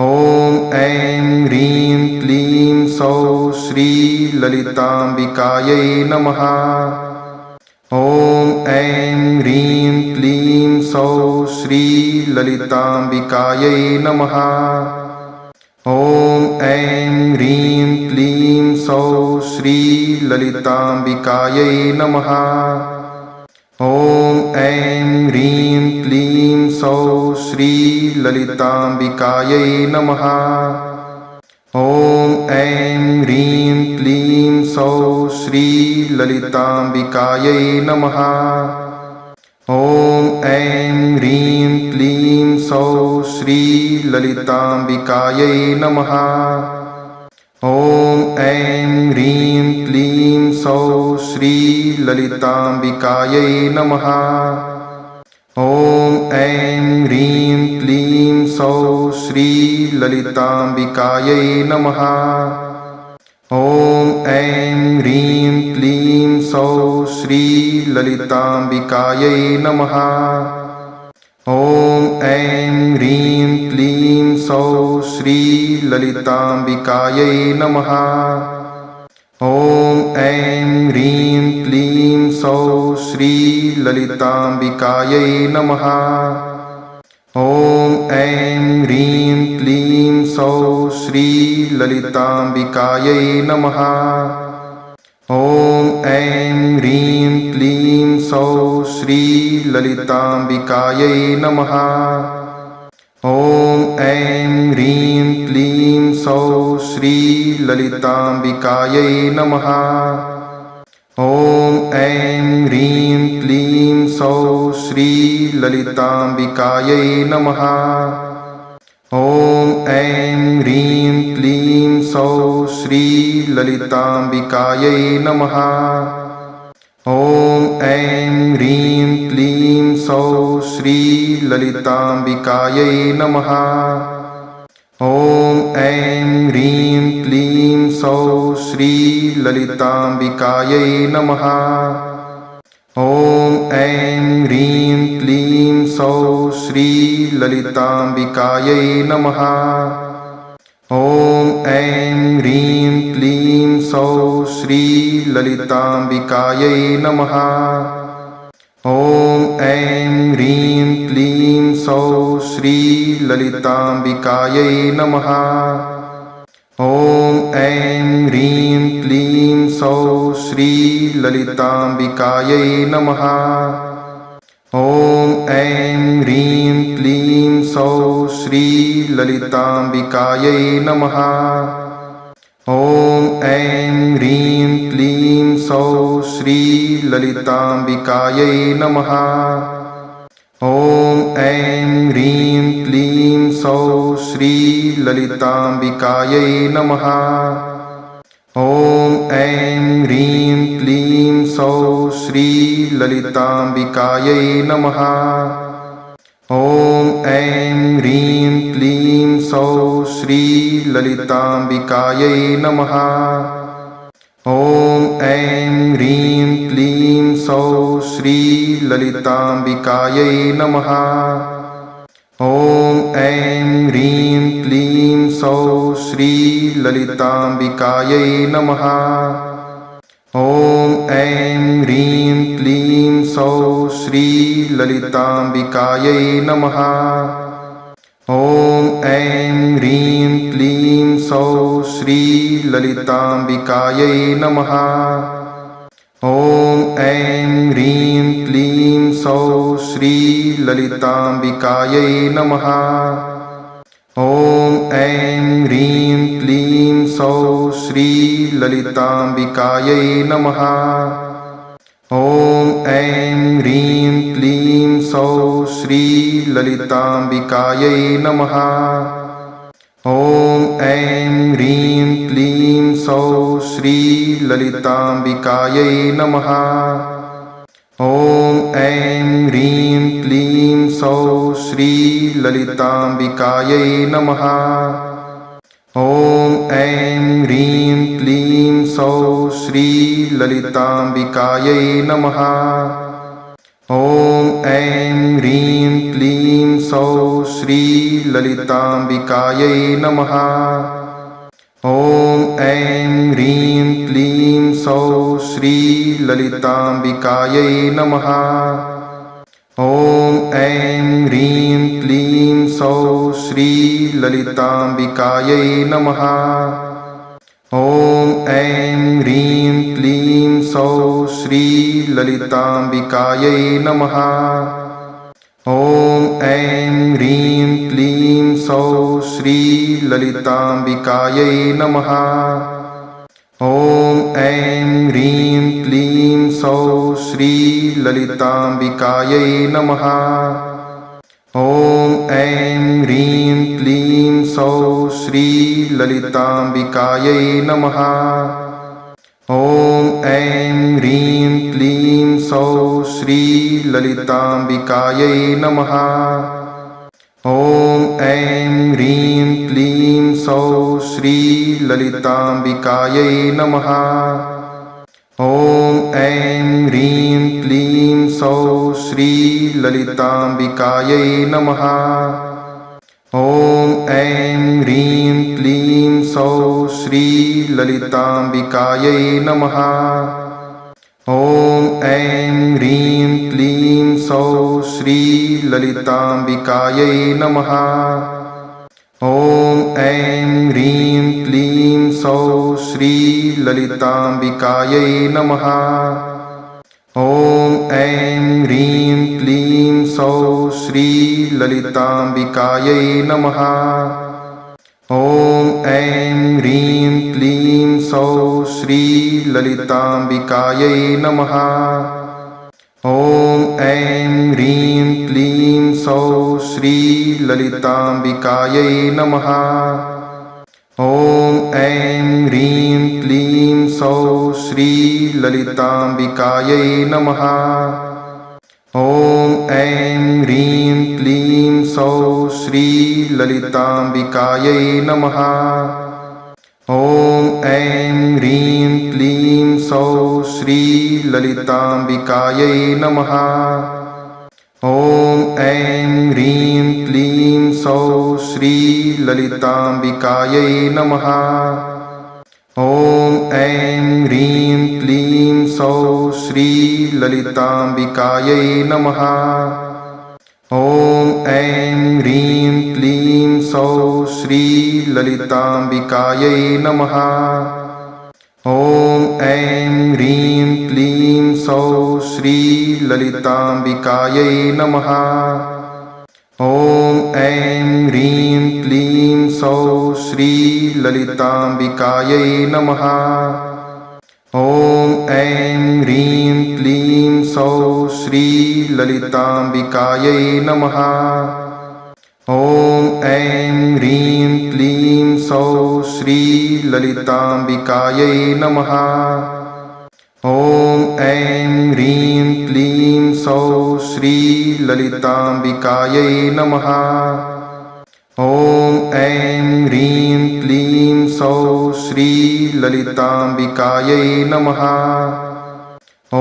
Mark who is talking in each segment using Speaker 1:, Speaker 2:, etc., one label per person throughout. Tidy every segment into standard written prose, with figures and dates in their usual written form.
Speaker 1: ॐ ऐं ह्रीं क्लीं सौः श्री ललिताम्बिकायै नमः। ॐ ऐं ह्रीं क्लीं सौः श्री ललिताम्बिकायै नमः। ॐ ऐं ह्रीं क्लीं सौः श्री ललिताम्बिकायै नमः। ॐ ऐं ह्रीं क्लीं सौः श्री ललिताम्बिकायै नमः। ॐ ऐं ह्रीं क्लीं सौः श्री ललिताम्बिकायै नमः। ॐ ऐं ह्रीं क्लीं सौः श्री ललिताम्बिकायै नमः। ॐ ऐं ह्रीं क्लीं सौः श्री ललिताम्बिकायै नमः। ॐ ऐं ह्रीं क्लीं सौः श्री ललिताम्बिकायै नमः। ॐ ऐं ह्रीं क्लीं सौः श्री ललिताम्बिकायै नमः। ॐ ऐं ह्रीं क्लीं सौः श्री ललिताम्बिकायै नमः। ॐ ऐं ह्रीं क्लीं सौः श्री ललिताम्बिकायै नमः। ॐ ऐं ह्रीं क्लीं सौः श्री ललिताम्बिकायै नमः। ॐ ऐं ह्रीं क्लीं सौः श्री ललिताम्बिकायै नमः। ॐ ऐं ह्रीं क्लीं सौः श्री ललिताम्बिकायै नमः। ॐ ऐं ह्रीं क्लीं सौः श्री ललिताम्बिकायै नमः। ॐ ऐं ह्रीं क्लीं सौः श्री ललिताम्बिकायै नमः। ॐ ऐं ह्रीं क्लीं सौः श्री ललिताम्बिकायै नमः। ॐ ऐं ह्रीं क्लीं सौः श्री ललिताम्बिकायै नमः। ॐ ऐं ह्रीं क्लीं सौः श्री ललिताम्बिकायै नमः। ॐ ऐं ह्रीं क्लीं सौः श्री ललिताम्बिकायै नमः। ॐ ऐं ह्रीं क्लीं सौः श्री ललिताम्बिकायै नमः। ॐ ऐं ह्रीं क्लीं सौः श्री ललिताम्बिकायै नमः। ॐ ऐं ह्रीं क्लीं सौः श्री ललिताम्बिकायै नमः। ॐ ऐं ह्रीं क्लीं सौः श्री ललिताम्बिकायै नमः। ॐ ऐं ह्रीं क्लीं सौः श्री ललिताम्बिकायै नमः। ॐ ऐं ह्रीं क्लीं सौः श्री ललिताम्बिकायै नमः। ॐ ऐं ह्रीं क्लीं सौः श्री ललिताम्बिकायै नमः। ॐ ऐं ह्रीं क्लीं सौः श्री ललिताम्बिकायै नमः। ॐ ऐं ह्रीं क्लीं सौः श्री ललिताम्बिकायै नमः। ॐ ऐं ह्रीं क्लीं सौः श्री ललिताम्बिकायै नमः। ॐ ऐं ह्रीं क्लीं सौः श्री ललिताम्बिकायै नमः। ॐ ऐं ह्रीं क्लीं सौः श्री ललिताम्बिकायै नमः। ॐ ऐं ह्रीं क्लीं सौः श्री ललिताम्बिकायै नमः। ॐ ऐं ह्रीं क्लीं सौः श्री ललिताम्बिकायै नमः। ॐ ऐं ह्रीं क्लीं सौः श्री ललिताम्बिकायै नमः। ॐ ऐं ह्रीं क्लीं सौः श्री ललिताम्बिकायै नमः। ॐ ऐं ह्रीं क्लीं सौः श्री ललिताम्बिकायै नमः। ॐ ऐं ह्रीं क्लीं सौः श्रीललिताम्बिकायै नमः। ॐ ऐं ह्रीं क्लीं सौः श्रीललिताम्बिकायै नमः। ॐ ऐं ह्रीं क्लीं सौः श्रीललिताम्बिकायै नमः। ॐ ऐं ह्रीं क्लीं सौः श्रीललिताम्बिकायै नमः। ॐ ऐं ह्रीं क्लीं सौः श्रीललिताम्बिकायै नमः। ॐ ऐं ह्रीं क्लीं सौः श्रीललिताम्बिकायै नमः। ॐ ऐं ह्रीं क्लीं सौः श्रीललिताम्बिकायै नमः। ॐ ऐं ह्रीं क्लीं सौः श्रीललिताम्बिकायै नमः। ॐ ऐं ह्रीं क्लीं सौः श्रीललिताम्बिकायै नमः। ॐ ऐं ह्रीं क्लीं सौः श्रीललिताम्बिकायै नमः। ॐ ऐं ह्रीं क्लीं सौः श्रीललिताम्बिकायै नमः। ॐ ऐं ह्रीं क्लीं सौः श्रीललिताम्बिकायै नमः। ॐ ऐं ह्रीं क्लीं सौः श्रीललिताम्बिकायै नमः। ॐ ऐं ह्रीं क्लीं सौः श्रीललिताम्बिकायै नमः। ॐ ऐं ह्रीं क्लीं सौः श्रीललिताम्बिकायै नमः। ॐ ऐं ह्रीं क्लीं सौः श्रीललिताम्बिकायै नमः। ॐ ऐं ह्रीं क्लीं सौः श्रीललिताम्बिकायै नमः। ॐ ऐं ह्रीं क्लीं सौः श्रीललिताम्बिकायै नमः। ॐ ऐं ह्रीं क्लीं सौः श्रीललिताम्बिकायै नमः। ॐ ऐं ह्रीं क्लीं सौः श्रीललिताम्बिकायै नमः। ॐ ऐं ह्रीं क्लीं सौः श्रीललिताम्बिकायै नमः। ॐ ऐं ह्रीं क्लीं सौः श्रीललिताम्बिकायै नमः। ॐ ऐं ह्रीं क्लीं सौः श्रीललिताम्बिकायै नमः। ॐ ऐं ह्रीं क्लीं सौः श्रीललिताम्बिकायै नमः। ॐ ऐं ह्रीं क्लीं सौः श्रीललिताम्बिकायै नमः। ॐ ऐं ह्रीं क्लीं सौः श्रीललिताम्बिकायै नमः। ॐ ऐं ह्रीं क्लीं सौः श्रीललिताम्बिकायै नमः। ॐ ऐं ह्रीं क्लीं सौः श्रीललिताम्बिकायै नमः। ॐ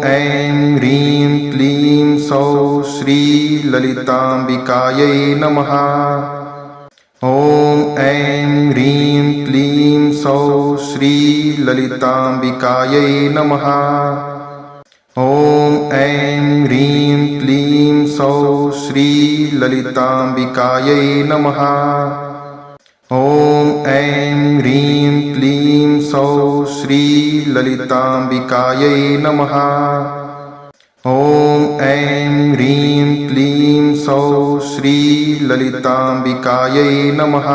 Speaker 1: ऐं ह्रीं क्लीं सौः श्रीललिताम्बिकायै नमः। ॐ ऐं ह्रीं क्लीं सौः श्रीललिताम्बिकायै नमः। ॐ ऐं ह्रीं क्लीं सौः श्रीललिताम्बिकायै नमः। ॐ ऐं ह्रीं क्लीं सौः श्रीललिताम्बिकायै नमः। ॐ ऐं ह्रीं क्लीं सौः श्रीललिताम्बिकायै नमः।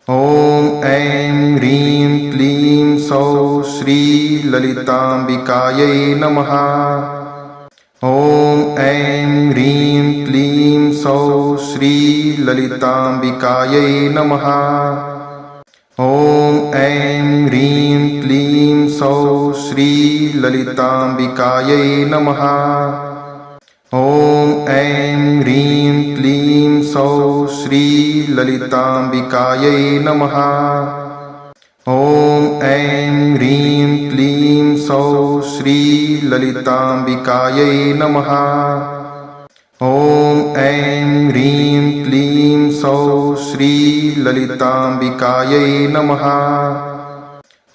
Speaker 1: ॐ ऐं ह्रीं क्लीं सौः श्रीललिताम्बिकायै नमः। ॐ ऐं ह्रीं क्लीं सौः श्रीललिताम्बिकायै नमः। ॐ ऐं ह्रीं क्लीं सौः श्रीललिताम्बिकायै नमः। ॐ ऐं ह्रीं क्लीं सौः श्रीललिताम्बिकायै नमः। ॐ ऐं ह्रीं क्लीं सौः श्रीललिताम्बिकायै नमः। ॐ ऐं ह्रीं क्लीं सौः श्रीललिताम्बिकायै नमः।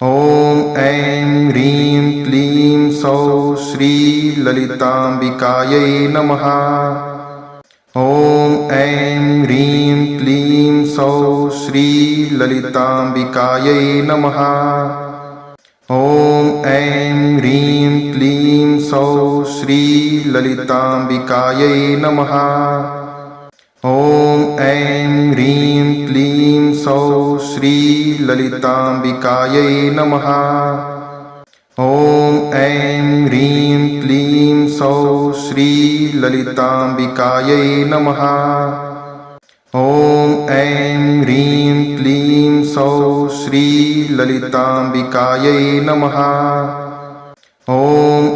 Speaker 1: ॐ ऐं ह्रीं क्लीं सौः श्रीललिताम्बिकायै नमः। ॐ ऐं ह्रीं क्लीं सौः श्रीललिताम्बिकायै नमः। ॐ ऐं ह्रीं क्लीं सौः श्रीललिताम्बिकायै नमः। ॐ ऐं ह्रीं क्लीं सौः श्रीललिताम्बिकायै नमः। ॐ ऐं ह्रीं क्लीं सौः श्रीललिताम्बिकायै नमः। ॐ ऐं ह्रीं क्लीं सौः श्रीललिताम्बिकायै नमः। ॐ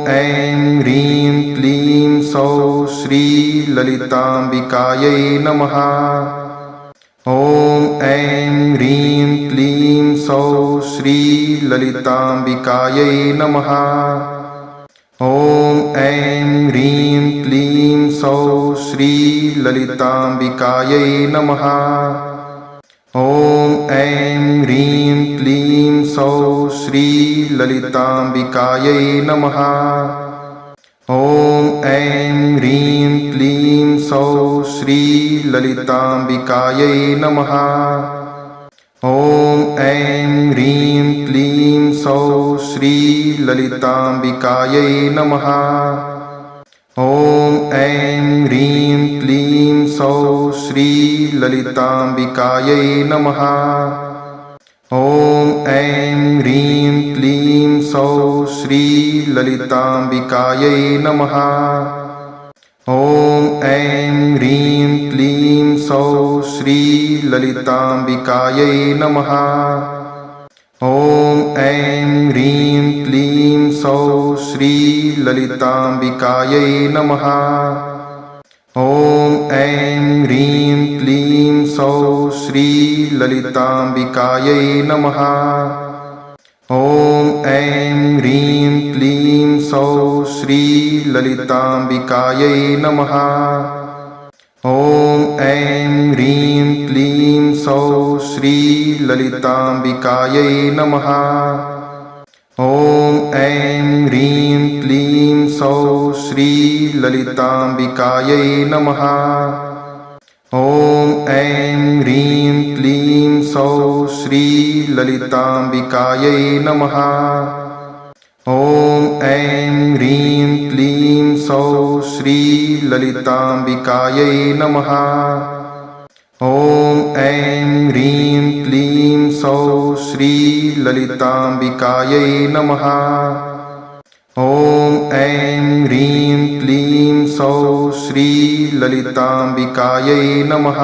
Speaker 1: ऐं ह्रीं क्लीं सौः श्रीललिताम्बिकायै नमः। ॐ ऐं ह्रीं क्लीं सौः श्रीललिताम्बिकायै नमः। ॐ ऐं ह्रीं क्लीं सौः श्रीललिताम्बिकायै नमः। ॐ ऐं ह्रीं क्लीं सौः श्रीललिताम्बिकायै नमः। ॐ ऐं ह्रीं क्लीं सौः श्रीललिताम्बिकायै नमः। ॐ ऐं ह्रीं क्लीं सौः श्रीललिताम्बिकायै नमः। ॐ ऐं ह्रीं क्लीं सौः श्रीललिताम्बिकायै नमः। ॐ ऐं ह्रीं क्लीं सौः श्रीललिताम्बिकायै नमः। ॐ ऐं ह्रीं क्लीं सौः श्रीललिताम्बिकायै नमः। ॐ ऐं ह्रीं क्लीं सौः श्रीललिताम्बिकायै नमः। ॐ ऐं ह्रीं क्लीं सौः श्रीललिताम्बिकायै नमः। ॐ ऐं ह्रीं क्लीं सौः श्रीललिताम्बिकायै नमः। ॐ ऐं ह्रीं क्लीं सौः श्रीललिताम्बिकायै नमः। ॐ ऐं ह्रीं क्लीं सौः श्रीललिताम्बिकायै नमः। ॐ ऐं ह्रीं क्लीं सौः श्रीललिताम्बिकायै नमः। ॐ ऐं ह्रीं क्लीं सौः श्रीललिताम्बिकायै नमः। ॐ ऐं ह्रीं क्लीं सौः श्रीललिताम्बिकायै नमः। ॐ ऐं ह्रीं क्लीं सौः श्रीललिताम्बिकायै नमः।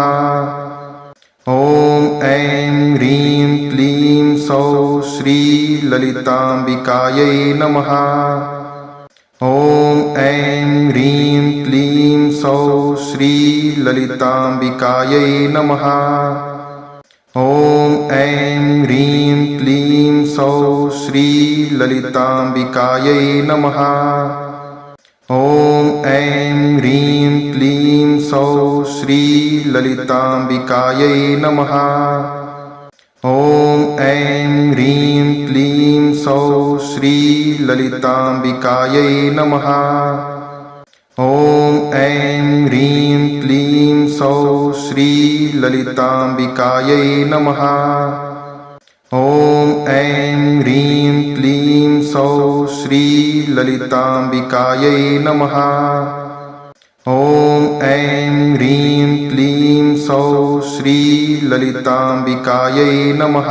Speaker 1: ॐ ऐं ह्रीं क्लीं सौः श्रीललिताम्बिकायै नमः। ॐ ऐं ह्रीं क्लीं सौः श्रीललिताम्बिकायै नमः। ॐ ऐं ह्रीं क्लीं सौः श्रीललिताम्बिकायै नमः। ॐ ऐं ह्रीं क्लीं सौः श्रीललिताम्बिकायै नमः। ॐ ऐं ह्रीं क्लीं सौः श्रीललिताम्बिकायै नमः। ॐ ऐं ह्रीं क्लीं सौः श्रीललिताम्बिकायै नमः। ॐ ऐं ह्रीं क्लीं सौः श्रीललिताम्बिकायै नमः। ॐ ऐं ह्रीं क्लीं सौः श्रीललिताम्बिकायै नमः।